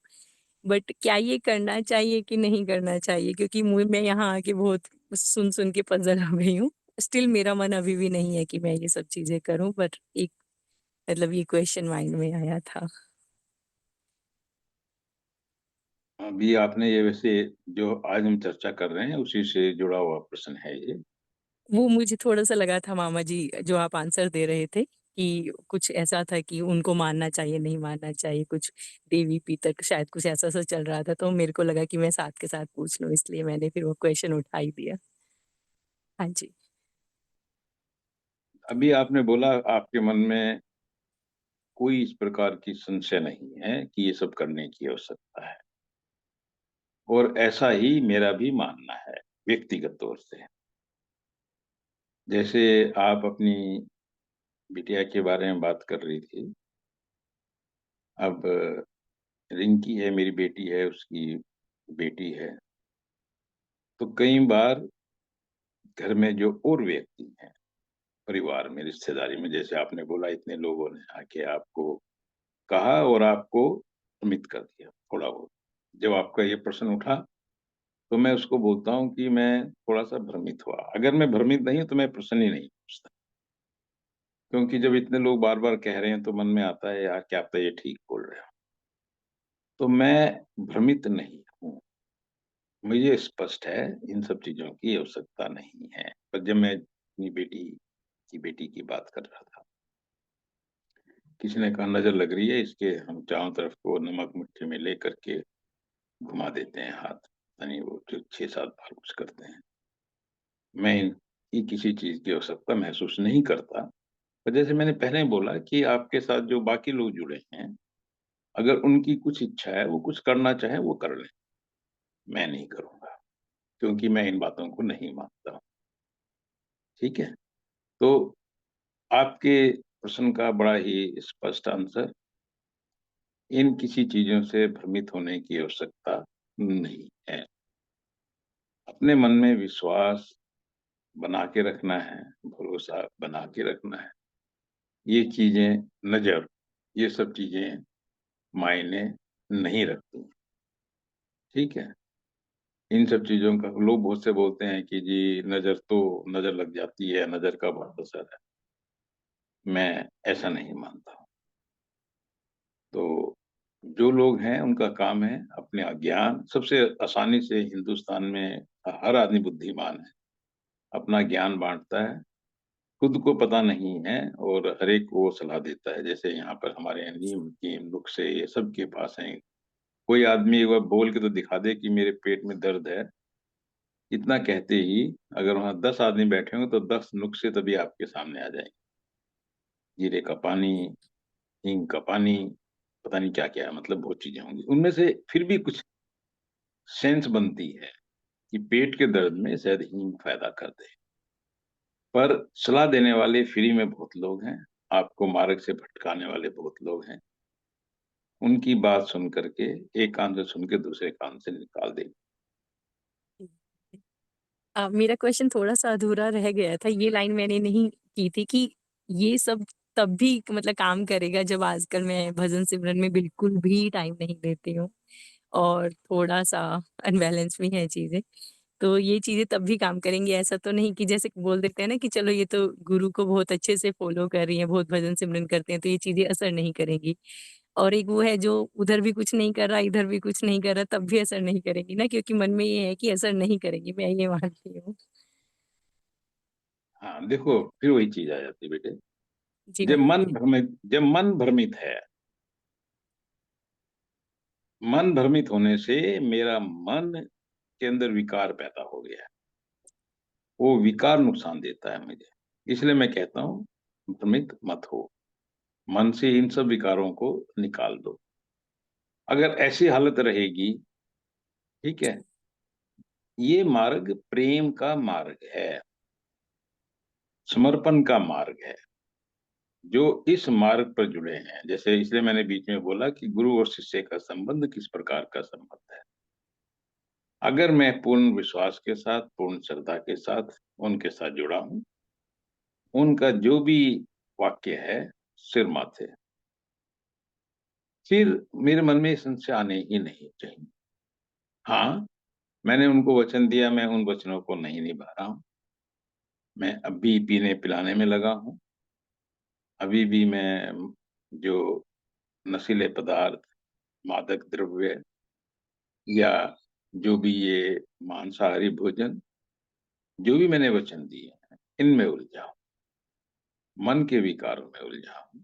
बट क्या ये करना चाहिए कि नहीं करना चाहिए? क्योंकि मैं यहाँ आके बहुत सुन सुन के पजल हो गई हूँ। स्टिल मेरा मन अभी भी नहीं है कि मैं ये सब चीजें करूं, बट एक मतलब ये क्वेश्चन माइंड में आया था। अभी आपने ये वैसे जो आज हम चर्चा कर रहे हैं उसी से जुड़ा हुआ प्रश्न है ये। वो मुझे थोड़ा सा लगा था मामा जी जो आप आंसर दे रहे थे कि कुछ ऐसा था कि उनको मानना चाहिए नहीं मानना चाहिए, कुछ देवी पितर शायद कुछ ऐसा सा चल रहा था। तो मेरे को लगा कि मैं साथ के साथ पूछ लूं, इसलिए मैंने फिर वो क्वेश्चन उठा ही दिया। हाँ जी। अभी आपने बोला आपके मन में कोई इस प्रकार की संशय नहीं है कि ये सब करने की आवश्यकता है, और ऐसा ही मेरा भी मानना है व्यक्तिगत तौर से। जैसे आप अपनी बिटिया के बारे में बात कर रही थी, अब रिंकी है, मेरी बेटी है, उसकी बेटी है, तो कई बार घर में जो और व्यक्ति हैं परिवार में, रिश्तेदारी में, जैसे आपने बोला इतने लोगों ने आके आपको कहा और आपको भ्रमित कर दिया थोड़ा बहुत। जब आपका ये प्रश्न उठा तो मैं उसको बोलता हूँ कि मैं थोड़ा सा भ्रमित हुआ। अगर मैं भ्रमित नहीं हूं तो मैं प्रश्न ही नहीं पूछता, क्योंकि जब इतने लोग बार बार कह रहे हैं तो मन में आता है यार क्या पता ये ठीक बोल रहे हो। तो मैं भ्रमित नहीं हूँ, मुझे स्पष्ट है इन सब चीजों की आवश्यकता नहीं है। पर जब मैं अपनी बेटी की बात कर रहा था, किसी ने कहा नजर लग रही है इसके, हम चारों तरफ को नमक मिट्टी में ले करके घुमा देते हैं हाथ, यानी वो जो 6-7 बार कुछ करते हैं। मैं इनकी किसी चीज की आवश्यकता महसूस नहीं करता। पर जैसे मैंने पहले बोला कि आपके साथ जो बाकी लोग जुड़े हैं, अगर उनकी कुछ इच्छा है, वो कुछ करना चाहे वो कर लें, मैं नहीं करूंगा, क्योंकि मैं इन बातों को नहीं मानता हूँ। ठीक है, तो आपके प्रश्न का बड़ा ही स्पष्ट आंसर, इन किसी चीजों से भ्रमित होने की आवश्यकता नहीं है। अपने मन में विश्वास बना के रखना है, भरोसा बना के रखना है। ये चीजें, नजर, ये सब चीजें मायने नहीं रखती। ठीक है, इन सब चीजों का लोग बहुत से बोलते हैं कि जी नजर तो नजर लग जाती है, नजर का बहुत असर है। मैं ऐसा नहीं मानता हूँ। तो जो लोग हैं उनका काम है अपने अज्ञान, सबसे आसानी से हिंदुस्तान में हर आदमी बुद्धिमान है, अपना ज्ञान बांटता है, खुद को पता नहीं है और हर एक को सलाह देता है। जैसे यहाँ पर हमारे यहाँ नीम कीम नुस्खे ये सबके पास हैं। कोई आदमी एक बार बोल के तो दिखा दे कि मेरे पेट में दर्द है, इतना कहते ही अगर वहां 10 आदमी बैठे होंगे तो 10 नुस्खे तभी आपके सामने आ जाएंगे। जीरे का पानी, हींग का पानी, पता नहीं क्या क्या है, मतलब बहुत चीजें होंगी उनमें से, फिर भी कुछ सेंस बनती है कि पेट के दर्द में शायद हींग फायदा कर दे। पर सलाह देने वाले फ्री में बहुत लोग हैं, आपको मार्ग से भटकाने वाले बहुत लोग हैं। उनकी बात सुन करके एक कान से सुन के दूसरे कान से निकाल देंगे। मेरा क्वेश्चन थोड़ा सा अधूरा रह गया था, ये लाइन मैंने नहीं की थी कि ये सब तब भी मतलब काम करेगा जब आजकल मैं भजन सिमरन में बिल्कुल भी टाइम नहीं देती हूँ और थोड़ा सा अनबैलेंस भी है चीजें। तो ये चीजें तब भी काम करेंगी। ऐसा तो नहीं कि जैसे बोल देते हैं ना कि चलो ये तो गुरु को बहुत अच्छे से फॉलो कर रही है, बहुत भजन सिमरन करते हैं, तो ये चीजें असर नहीं करेंगी। और एक वो है जो उधर भी कुछ नहीं कर रहा, इधर भी कुछ नहीं कर रहा, तब भी असर नहीं करेंगी ना, क्योंकि मन में ये है कि असर नहीं करेंगी, मैं ये मानती हूँ। हाँ देखो, फिर वही चीज आ जाती है बेटे। जी जब मन भ्रमित है, मन भ्रमित होने से मेरा मन के अंदर विकार पैदा हो गया है। वो विकार नुकसान देता है मुझे, इसलिए मैं कहता हूँ भ्रमित मत हो, मन से इन सब विकारों को निकाल दो। अगर ऐसी हालत रहेगी, ठीक है, ये मार्ग प्रेम का मार्ग है, समर्पण का मार्ग है। जो इस मार्ग पर जुड़े हैं, जैसे इसलिए मैंने बीच में बोला कि गुरु और शिष्य का संबंध किस प्रकार का संबंध है। अगर मैं पूर्ण विश्वास के साथ, पूर्ण श्रद्धा के साथ उनके साथ जुड़ा हूं, उनका जो भी वाक्य है सिर माथे, फिर मेरे मन में संशय आने ही नहीं चाहिए। हाँ, मैंने उनको वचन दिया, मैं उन वचनों को नहीं निभा रहा हूं, मैं अभी पीने पिलाने में लगा हूं, अभी भी मैं जो नशीले पदार्थ, मादक द्रव्य, या जो भी ये मांसाहारी भोजन, जो भी मैंने वचन दिए हैं, इनमें उलझा हूं, मन के विकारों में उलझा हूं।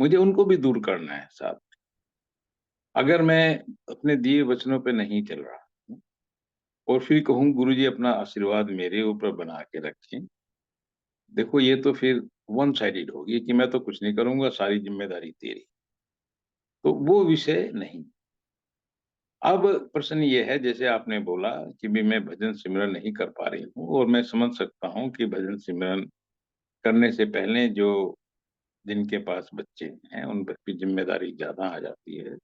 मुझे उनको भी दूर करना है साथ। अगर मैं अपने दिए वचनों पे नहीं चल रहा हूं और फिर कहूँ गुरु जी अपना आशीर्वाद मेरे ऊपर बना के रखें, देखो ये तो फिर वन साइडेड होगी कि मैं तो कुछ नहीं करूंगा, सारी जिम्मेदारी तेरी। तो वो विषय नहीं। अब प्रश्न ये है, जैसे आपने बोला कि भी मैं भजन सिमरन नहीं कर पा रही हूँ, और मैं समझ सकता हूँ कि भजन सिमरन करने से पहले जो जिनके पास बच्चे हैं उन पर भी जिम्मेदारी ज्यादा आ जाती है,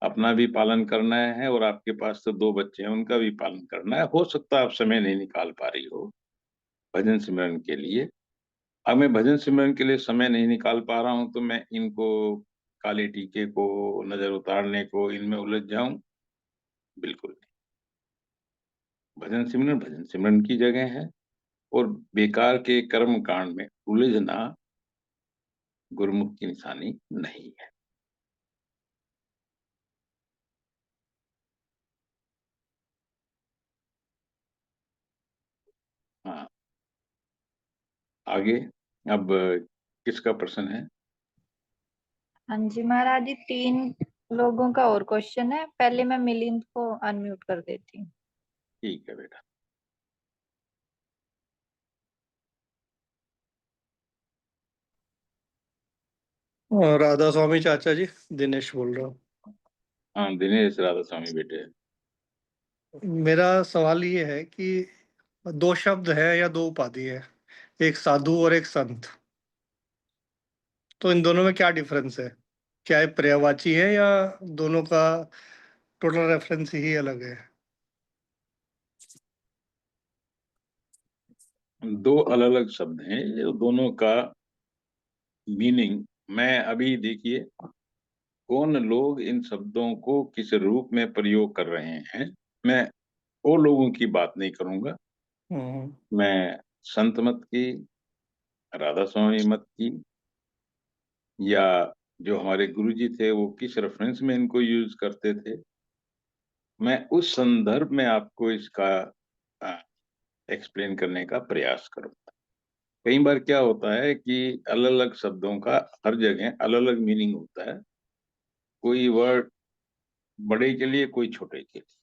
अपना भी पालन करना है, और आपके पास तो 2 बच्चे हैं उनका भी पालन करना है। हो सकता है आप समय नहीं निकाल पा रही हो भजन सिमरन के लिए। अब मैं भजन सिमरन के लिए समय नहीं निकाल पा रहा हूँ तो मैं इनको, काले टीके को, नजर उतारने को, इनमें उलझ जाऊं? बिल्कुल नहीं। भजन सिमरन की जगह है, और बेकार के कर्म कांड में उलझना गुरुमुख की निशानी नहीं है। हाँ, आगे अब किसका प्रश्न है? हाँ जी महाराज जी, 3 लोगों का और क्वेश्चन है। पहले मैं मिलिंद को अनम्यूट कर देती हूँ। ठीक है बेटा। और राधा स्वामी चाचा जी, दिनेश बोल रहा हूँ। हाँ, दिनेश राधा स्वामी बेटे। मेरा सवाल ये है कि 2 शब्द है या 2 उपाधि है, एक साधु और एक संत, तो इन दोनों में क्या डिफरेंस है? क्या ये पर्यायवाची है या दोनों का टोटल रेफरेंस ही अलग है? 2 अलग अलग शब्द हैं, जो दोनों का मीनिंग, मैं अभी देखिए कौन लोग इन शब्दों को किस रूप में प्रयोग कर रहे हैं, मैं वो लोगों की बात नहीं करूंगा। हम्म। मैं संत मत की, राधा स्वामी मत की, या जो हमारे गुरुजी थे वो किस रेफरेंस में इनको यूज करते थे, मैं उस संदर्भ में आपको इसका एक्सप्लेन करने का प्रयास करूंगा। कई बार क्या होता है कि अलग अलग शब्दों का हर जगह अलग अलग मीनिंग होता है, कोई वर्ड बड़े के लिए, कोई छोटे के लिए।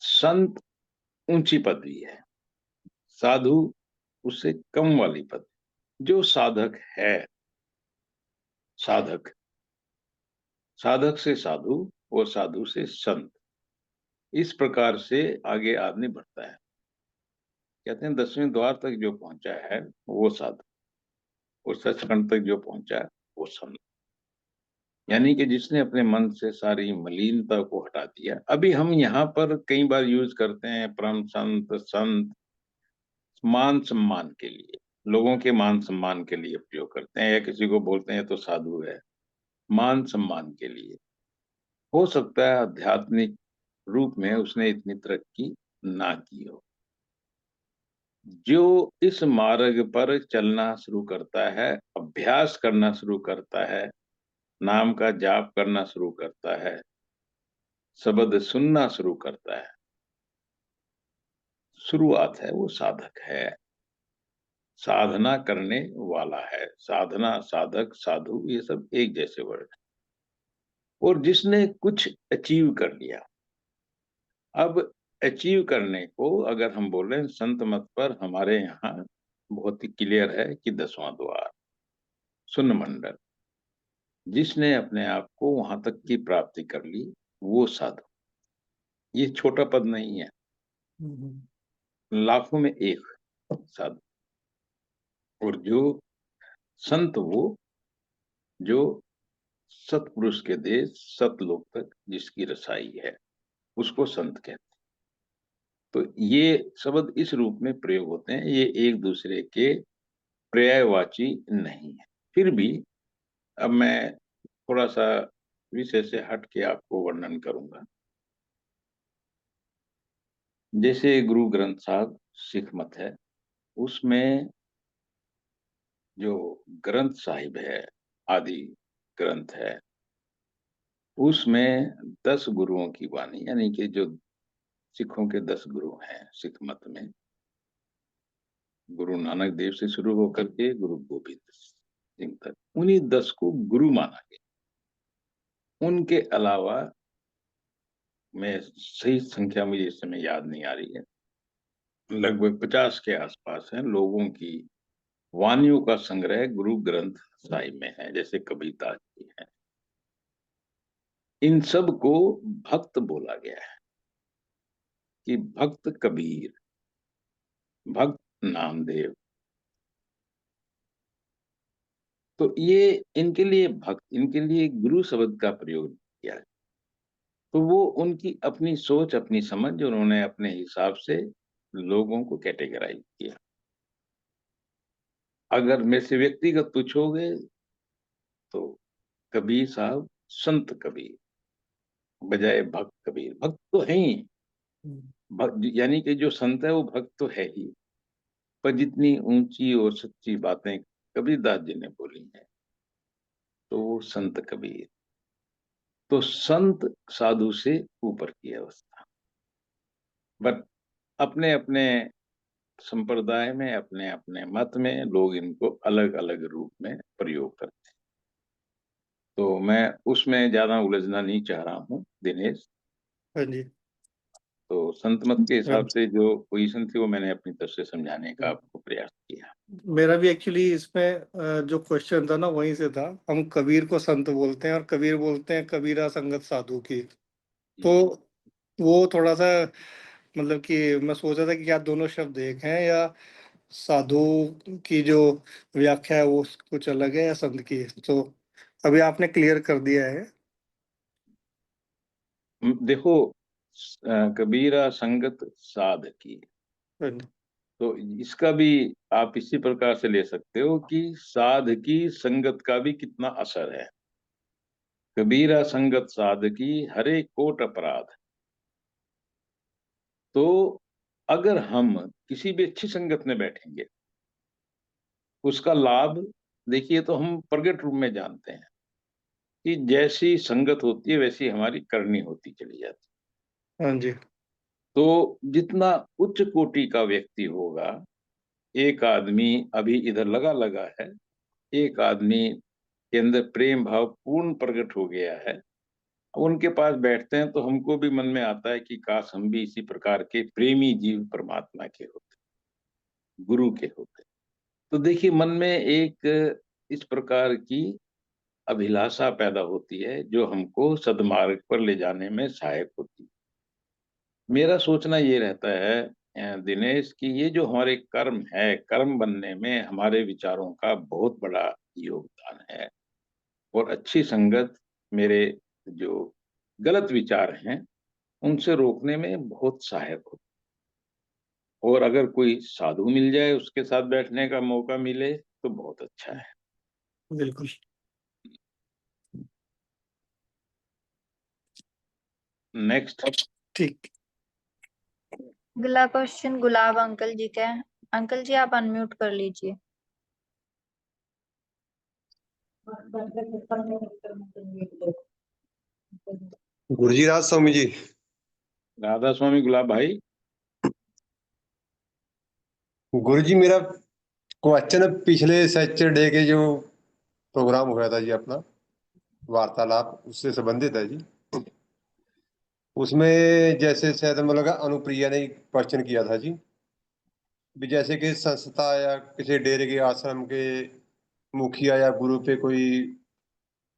संत ऊंची पदवी है, साधु उससे कम वाली पदवी। जो साधक है, साधक, साधक से साधु, और साधु से संत, इस प्रकार से आगे आदमी बढ़ता है। कहते हैं 10वें द्वार तक जो पहुंचा है वो साधु, और सचखंड तक जो पहुंचा है वो संत। यानी कि जिसने अपने मन से सारी मलिनता को हटा दिया। अभी हम यहाँ पर कई बार यूज करते हैं परम संत, संत, मान सम्मान के लिए, लोगों के मान सम्मान के लिए प्रयोग करते हैं, या किसी को बोलते हैं तो साधु है, मान सम्मान के लिए। हो सकता है आध्यात्मिक रूप में उसने इतनी तरक्की ना की हो। जो इस मार्ग पर चलना शुरू करता है, अभ्यास करना शुरू करता है, नाम का जाप करना शुरू करता है, शब्द सुनना शुरू करता है, शुरुआत है, वो साधक है, साधना करने वाला है। साधना, साधक, साधु, ये सब एक जैसे वर्ड है। और जिसने कुछ अचीव कर लिया, अब अचीव करने को अगर हम बोलें संत मत पर, हमारे यहाँ बहुत ही क्लियर है कि 10वां द्वार, शून्य मंडल। जिसने अपने आप को वहां तक की प्राप्ति कर ली, वो साधु। ये छोटा पद नहीं है, लाखों में एक साधु। और जो संत, वो जो सतपुरुष के देश सतलोक तक जिसकी रसाई है, उसको संत कहते हैं। तो ये शब्द इस रूप में प्रयोग होते हैं, ये एक दूसरे के पर्यायवाची नहीं है। फिर भी अब मैं थोड़ा सा विषय से हट के आपको वर्णन करूंगा। जैसे गुरु ग्रंथ साहब सिख मत है, उसमें जो ग्रंथ साहिब है, आदि ग्रंथ है, उसमें 10 गुरुओं की वाणी, यानी कि जो सिखों के 10 गुरु हैं सिख मत में, गुरु नानक देव से शुरू होकर के गुरु गोविंद सिंह तक, उन्हीं 10 को गुरु माना गया। उनके अलावा, मैं सही संख्या मुझे इस समय याद नहीं आ रही है, लगभग 50 के आसपास है लोगों की वाणियों का संग्रह गुरु ग्रंथ साहिब में है, जैसे कबीरदास जी हैं। इन सब को भक्त बोला गया है कि भक्त कबीर, भक्त नामदेव। तो ये इनके लिए भक्त, इनके लिए गुरु शब्द का प्रयोग किया है। तो वो उनकी अपनी सोच, अपनी समझ, उन्होंने अपने हिसाब से लोगों को कैटेगराइज किया। अगर मेरे से व्यक्तिगत पूछोगे तो कबीर साहब संत कबीर बजाय भक्त कबीर। भक्त तो है ही, भक्त यानी कि जो संत है वो भक्त तो है ही, पर जितनी ऊंची और सच्ची बातें कबीरदास जी ने बोली हैं, तो वो संत कबीर। तो संत साधु से ऊपर की अवस्था। बट अपने अपने संप्रदाय में, अपने अपने मत में लोग इनको अलग अलग रूप में प्रयोग करते हैं। तो मैं उसमें ज्यादा उलझना नहीं चाह रहा हूँ दिनेश। हाँ जी। तो संत मत के हाँ, हिसाब से जो पोजीशन थी वो मैंने अपनी तरफ से समझाने का आपको प्रयास किया। मेरा भी एक्चुअली इसमें जो क्वेश्चन था ना वहीं से था। हम कबीर को संत बोलते हैं और कबीर बोलते हैं कबीरा संगत साधु की। तो वो थोड़ा सा मतलब कि मैं सोचा था कि क्या दोनों शब्द एक हैं, या साधु की जो व्याख्या है वो कुछ अलग है या संत की। तो अभी आपने क्लियर कर दिया है। देखो, कबीरा संगत साध की, हाँ जी। तो इसका भी आप इसी प्रकार से ले सकते हो कि साध की संगत का भी कितना असर है। कबीरा संगत साध की हरे कोट अपराध। तो अगर हम किसी भी अच्छी संगत में बैठेंगे, उसका लाभ देखिए, तो हम प्रगट रूप में जानते हैं कि जैसी संगत होती है वैसी हमारी करनी होती चली जाती है। हाँ जी। तो जितना उच्च कोटि का व्यक्ति होगा, एक आदमी अभी इधर लगा लगा है, एक आदमी के अंदर प्रेम भाव पूर्ण प्रकट हो गया है, उनके पास बैठते हैं तो हमको भी मन में आता है कि काश हम भी इसी प्रकार के प्रेमी जीव परमात्मा के होते, गुरु के होते। तो देखिए, मन में एक इस प्रकार की अभिलाषा पैदा होती है जो हमको सद्मार्ग पर ले जाने में सहायक होती है। मेरा सोचना ये रहता है दिनेश, कि ये जो हमारे कर्म है, कर्म बनने में हमारे विचारों का बहुत बड़ा योगदान है। और अच्छी संगत मेरे जो गलत विचार हैं उनसे रोकने में बहुत सहायक होती है। और अगर कोई साधु मिल जाए, उसके साथ बैठने का मौका मिले, तो बहुत अच्छा है। बिल्कुल। नेक्स्ट। ठीक। अगला क्वेश्चन गुलाब अंकल जी का है। अंकल जी आप अनम्यूट कर लीजिए। गुरुजी राज स्वामी जी। राधा स्वामी गुलाब भाई। गुरुजी मेरा क्वेश्चन पिछले सैटरडे के जो प्रोग्राम हुआ था जी अपना वार्तालाप उससे संबंधित है जी। उसमें जैसे शायद मतलब अनुप्रिया ने क्वेश्चन किया था जी, भी जैसे कि संस्था या किसी डेरे के आश्रम के मुखिया या गुरु पे कोई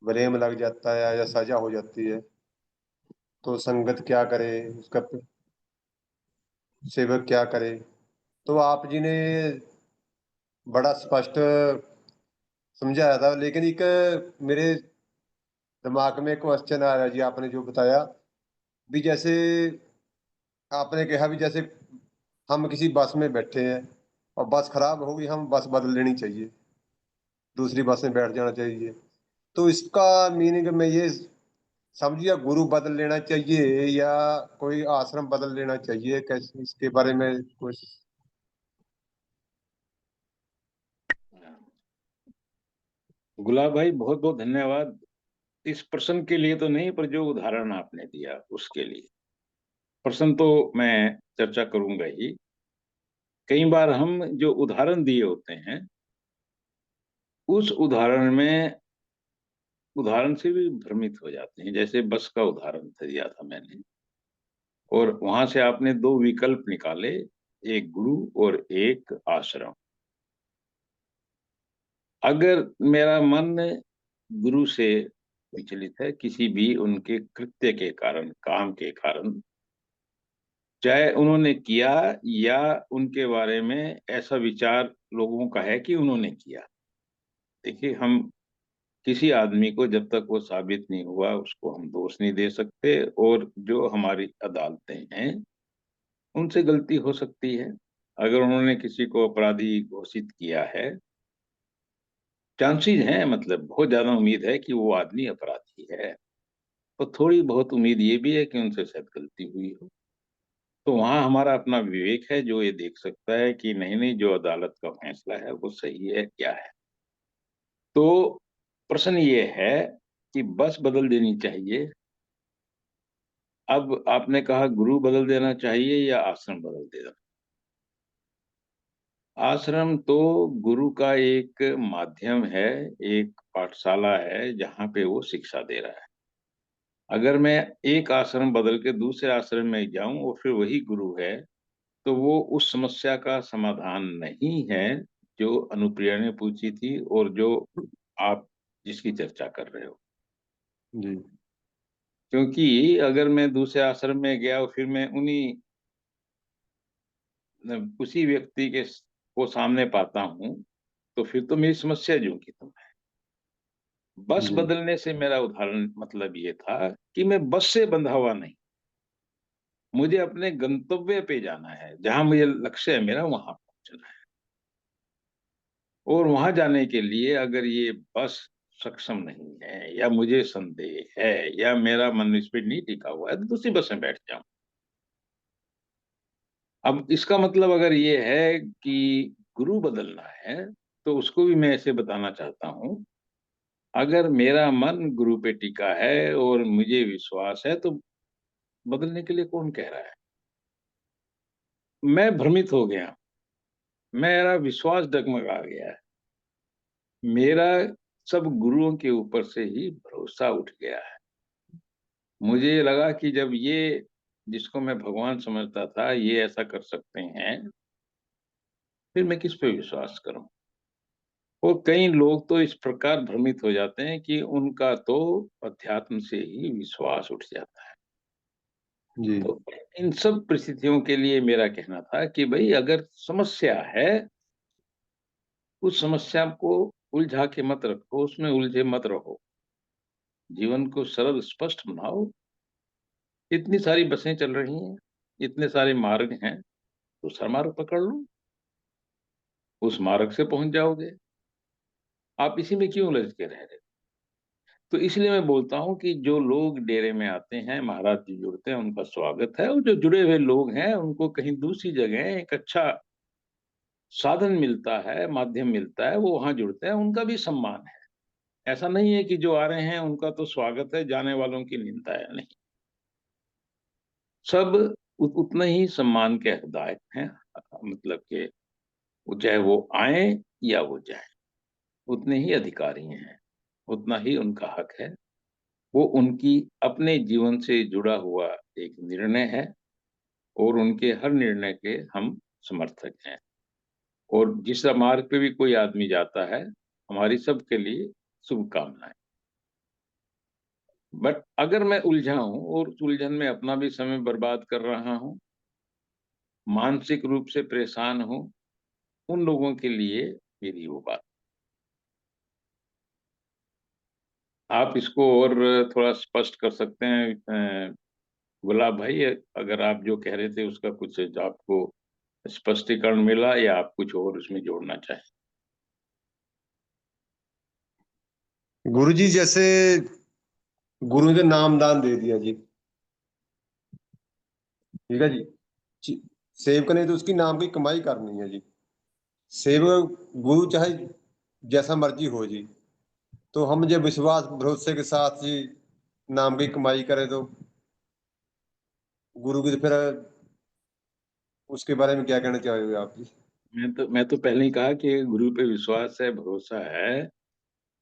ब्लेम लग जाता है या सजा हो जाती है तो संगत क्या करे, उसका सेवक क्या करे। तो आप जी ने बड़ा स्पष्ट समझाया था, लेकिन एक मेरे दिमाग में क्वेश्चन आ रहा जी आपने जो बताया, भी जैसे आपने कहा भी जैसे हम किसी बस में बैठे हैं और बस खराब हो गई, हम बस बदल लेनी चाहिए, दूसरी बस में बैठ जाना चाहिए। तो इसका मीनिंग मैं ये समझिए गुरु बदल लेना चाहिए या कोई आश्रम बदल लेना चाहिए, कैसे इसके बारे में कुछ। गुलाब भाई बहुत बहुत धन्यवाद इस प्रश्न के लिए तो नहीं, पर जो उदाहरण आपने दिया उसके लिए। प्रश्न तो मैं चर्चा करूंगा ही। कई बार हम जो उदाहरण दिए होते हैं उस उदाहरण से भी भ्रमित हो जाते हैं। जैसे बस का उदाहरण दिया था मैंने, और वहां से आपने दो विकल्प निकाले, एक गुरु और एक आश्रम। अगर मेरा मन गुरु से विचलित है किसी भी उनके कृत्य के कारण, काम के कारण, चाहे उन्होंने किया या उनके बारे में ऐसा विचार लोगों का है कि उन्होंने किया। देखिए, हम किसी आदमी को जब तक वो साबित नहीं हुआ उसको हम दोष नहीं दे सकते, और जो हमारी अदालतें हैं उनसे गलती हो सकती है। अगर उन्होंने किसी को अपराधी घोषित किया है, चांसेस हैं, मतलब बहुत ज्यादा उम्मीद है कि वो आदमी अपराधी है, तो थोड़ी बहुत उम्मीद ये भी है कि उनसे शायद गलती हुई हो। तो वहां हमारा अपना विवेक है जो ये देख सकता है कि नहीं नहीं, जो अदालत का फैसला है वो सही है क्या है। तो प्रश्न ये है कि बस बदल देनी चाहिए। अब आपने कहा गुरु बदल देना चाहिए या आश्रम बदल देना। आश्रम तो गुरु का एक माध्यम है, एक पाठशाला है जहाँ पे वो शिक्षा दे रहा है। अगर मैं एक आश्रम बदल के दूसरे आश्रम में जाऊं और फिर वही गुरु है, तो वो उस समस्या का समाधान नहीं है जो अनुप्रिया ने पूछी थी और जो आप जिसकी चर्चा कर रहे हो। जी क्योंकि अगर मैं दूसरे आश्रम में गया और फिर मैं उसी व्यक्ति के को सामने पाता हूँ, तो फिर तो मेरी समस्या जो की तुम है। बस जी बदलने से मेरा उदाहरण मतलब ये था कि मैं बस से बंधा हुआ नहीं, मुझे अपने गंतव्य पे जाना है, जहां मुझे लक्ष्य है मेरा वहां पहुंचना है। और वहां जाने के लिए अगर ये बस सक्षम नहीं है या मुझे संदेह है या मेरा मन इस पे नहीं टिका हुआ है, तो दूसरी बस में बैठ जाऊं। अब इसका मतलब अगर ये है कि गुरु बदलना है, तो उसको भी मैं ऐसे बताना चाहता हूं, अगर मेरा मन गुरु पे टिका है और मुझे विश्वास है, तो बदलने के लिए कौन कह रहा है। मैं भ्रमित हो गया, मेरा विश्वास डगमगा गया है, मेरा सब गुरुओं के ऊपर से ही भरोसा उठ गया है। मुझे लगा कि जब ये जिसको मैं भगवान समझता था ये ऐसा कर सकते हैं, फिर मैं किस पे विश्वास करूं। और कई लोग तो इस प्रकार भ्रमित हो जाते हैं कि उनका तो अध्यात्म से ही विश्वास उठ जाता है। जी तो इन सब परिस्थितियों के लिए मेरा कहना था कि भाई अगर समस्या है, उस समस्या को उलझा के मत रखो, उसमें उलझे मत रहो, जीवन को सरल स्पष्ट बनाओ। इतनी सारी बसें चल रही हैं, इतने सारे मार्ग हैं, तो सरमार्ग पकड़ लो, उस मार्ग से पहुंच जाओगे। आप इसी में क्यों उलझ के रह रहे हो। तो इसलिए मैं बोलता हूँ कि जो लोग डेरे में आते हैं, महाराज जी जुड़ते हैं, उनका स्वागत है, और जो जुड़े हुए लोग हैं उनको कहीं दूसरी जगह एक अच्छा साधन मिलता है, माध्यम मिलता है, वो वहां जुड़ते हैं, उनका भी सम्मान है। ऐसा नहीं है कि जो आ रहे हैं उनका तो स्वागत है, जाने वालों की निंदा है, नहीं। सब उतना ही सम्मान के हकदार हैं, मतलब कि वो चाहे वो आए या वो जाए, उतने ही अधिकारी हैं, उतना ही उनका हक है। वो उनकी अपने जीवन से जुड़ा हुआ एक निर्णय है, और उनके हर निर्णय के हम समर्थक हैं। और जिस मार्ग पे भी कोई आदमी जाता है, हमारी सबके लिए शुभकामनाएं। बट अगर मैं उलझा हूं और उस उलझन में अपना भी समय बर्बाद कर रहा हूं, मानसिक रूप से परेशान हूं, उन लोगों के लिए मेरी वो बात। आप इसको और थोड़ा स्पष्ट कर सकते हैं गुलाब भाई, अगर आप जो कह रहे थे उसका कुछ आपको स्पष्टीकरण मिला, या आप कुछ और उसमें जोड़ना चाहें? गुरु जी, जैसे गुरु ने नामदान दे दिया जी, ठीक है जी, सेवक ने तो उसकी नाम की कमाई करनी है जी। सेवक गुरु चाहे जैसा मर्जी हो जी, तो हम जब विश्वास भरोसे के साथ जी नाम की कमाई करें, तो गुरु की तो फिर उसके बारे में क्या कहना चाहोगे आप जी? मैं तो पहले ही कहा कि गुरु पे विश्वास है, भरोसा है,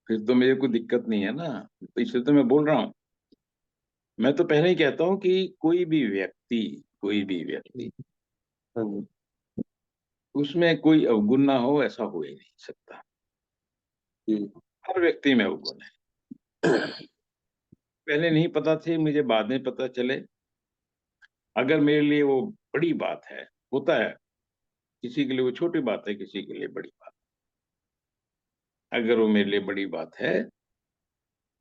फिर तो मेरे को दिक्कत नहीं है ना। तो इसलिए तो मैं बोल रहा हूँ। मैं तो पहले ही कहता हूँ कि कोई भी व्यक्ति हाँ जी। उसमें कोई अवगुण ना हो, ऐसा हो ही नहीं सकता। जी। हर व्यक्ति में अवगुण है। पहले नहीं पता थे, मुझे बाद में पता चले। अगर मेरे लिए वो बड़ी बात है, होता है, किसी के लिए वो छोटी बात है, किसी के लिए बड़ी बात। अगर वो मेरे लिए बड़ी बात है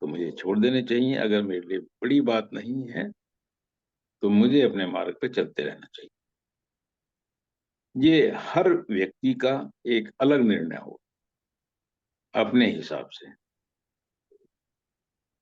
तो मुझे छोड़ देने चाहिए, अगर मेरे लिए बड़ी बात नहीं है तो मुझे अपने मार्ग पे चलते रहना चाहिए। ये हर व्यक्ति का एक अलग निर्णय हो, अपने हिसाब से।